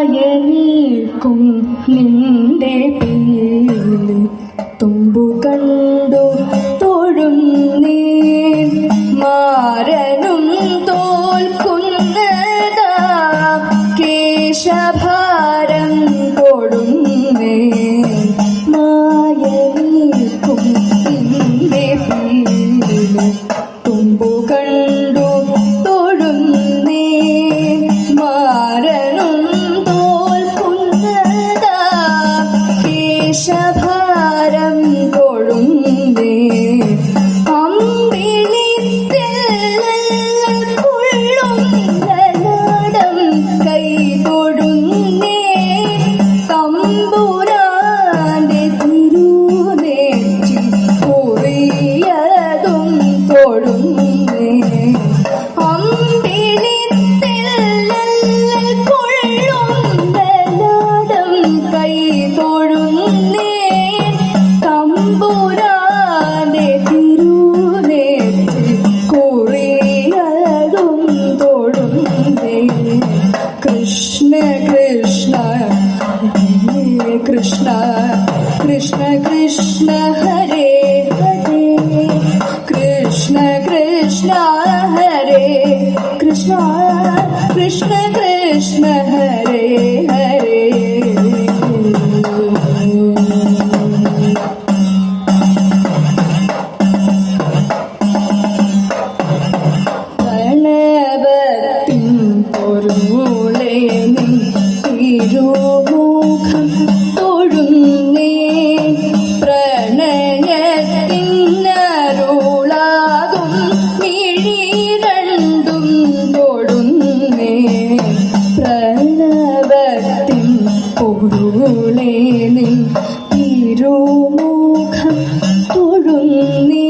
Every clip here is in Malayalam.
മായനീക്കും നിന്റെ പീലി തുമ്പു കണ്ടു തൊഴുന്നേ മാരനും തോൽക്കുന്നതാ കേശഭാരം കൊടുന്നേ മായനീക്കും നിന്റെ പീലി തുമ്പു കണ്ടു തൊഴുന്നേ മാരനും തോൽക്കുന്നതാ കേശഭാരം കൊഴുന്നേ അമ്പിളിത്തില്ലുള്ളും കൈ തൊഴുന്നേ തമ്പുരാന്റെ തിരുനേറ്റി കുറിയതും തൊഴുന്നേ കൈ തൊഴുന്നേ തമ്പുരാന്റെ തിരുനേറ്റി കുറിയതും തൊഴുന്നേ കൃഷ്ണ കൃഷ്ണ ഹരേ കൃഷ്ണ കൃഷ്ണ കൃഷ്ണ ഹരേ ഹരേ കൃഷ്ണ കൃഷ്ണ ഹരേ കൃഷ്ണ കൃഷ്ണ കൃഷ്ണ ഹരേ ഹരേ പ്രണവത്തിൻ പൊരുളേ നിൻ തിരുമുഖം തൊഴുന്നേ പ്രണയത്തിനരുളാകും മിഴി രണ്ടും തൊഴുന്നേ പ്രണവത്തിൻ പൊരുളേ നിൻ തിരുമുഖം തൊഴുന്നേ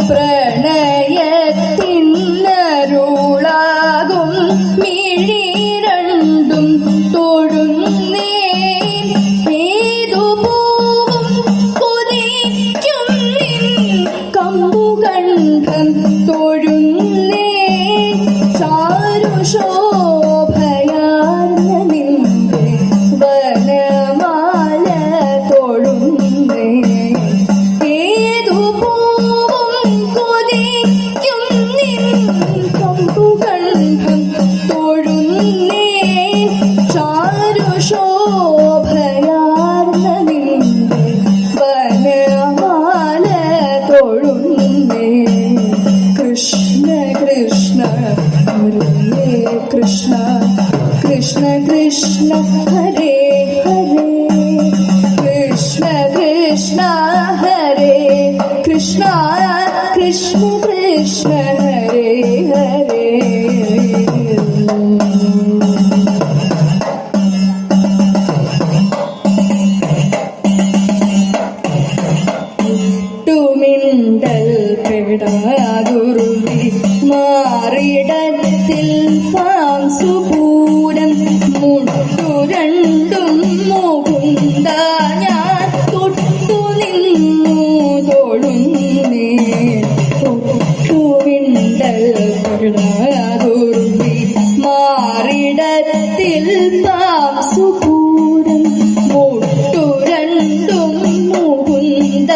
പ്രണയത്തിനരുളാകും മിഴി രണ്ടും തൊഴുന്നേ ഏതു പൂവും കൊതിക്കും നിൻ കമ്പുകണ്ഠം തൊഴുന്നേ ചാരുശോഭയാർന്ന നിന്റെ വനമാല തൊഴുന്നേ ഏതു പൂവും കൊതിക്കും നിൻ കമ്പുകണ്ഠം തൊഴുന്നേ ചാരുശോഭയാർന്ന നിന്റെ വനമാല തൊഴുന്നേ കൃഷ്ണ കൃഷ്ണ ഹരേ കൃഷ്ണ കൃഷ്ണ കൃഷ്ണ ഹരേ ഹരേ കൃഷ്ണ കൃഷ്ണ ഹരേ കൃഷ്ണ കൃഷ്ണ കൃഷ്ണ ഹരേ ഹരേ മിണ്ടൽ പെടാതുരുളി മാറിടത്തിൽ പാംസുപൂരം മുട്ടു രണ്ടും മുകുന്ദ ഞാൻ തൊട്ടു നിന്നു തൊഴുന്നേ തൊട്ടുമിണ്ടൽ പെടാതുരുളി മാറിടത്തിൽ പാംസുപൂരം മുട്ടു രണ്ടും മുകുന്ദ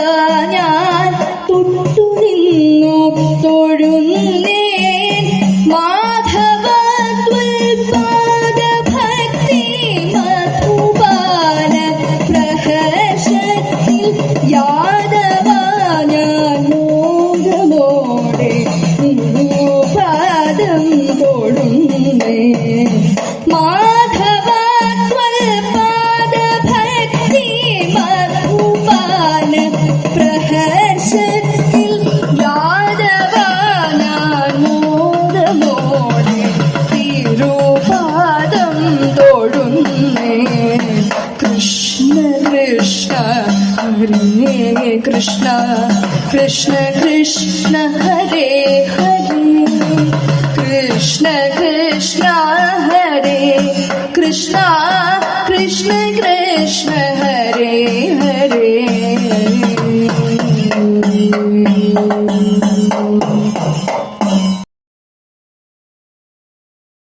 ഞാൻ തൊട്ടു നിന്നു തൊഴുന്നേ മാധവ ത്വൽപാദഭക്തി മധുപാന പ്രഹർഷത്തിൽ യാദവ ഞാൻ മോദമോടെ പാദം തൊഴുന്നേ മാധവ ത്വൽപാദഭക്തി മധുപാന പ്രഹർഷത്തിൽ യാദവ ഞാൻ മോദമോടെ തിരുപാദം തൊഴുന്നേ കൃഷ്ണ കൃഷ്ണ ഹരേ കൃഷ്ണ കൃഷ്ണ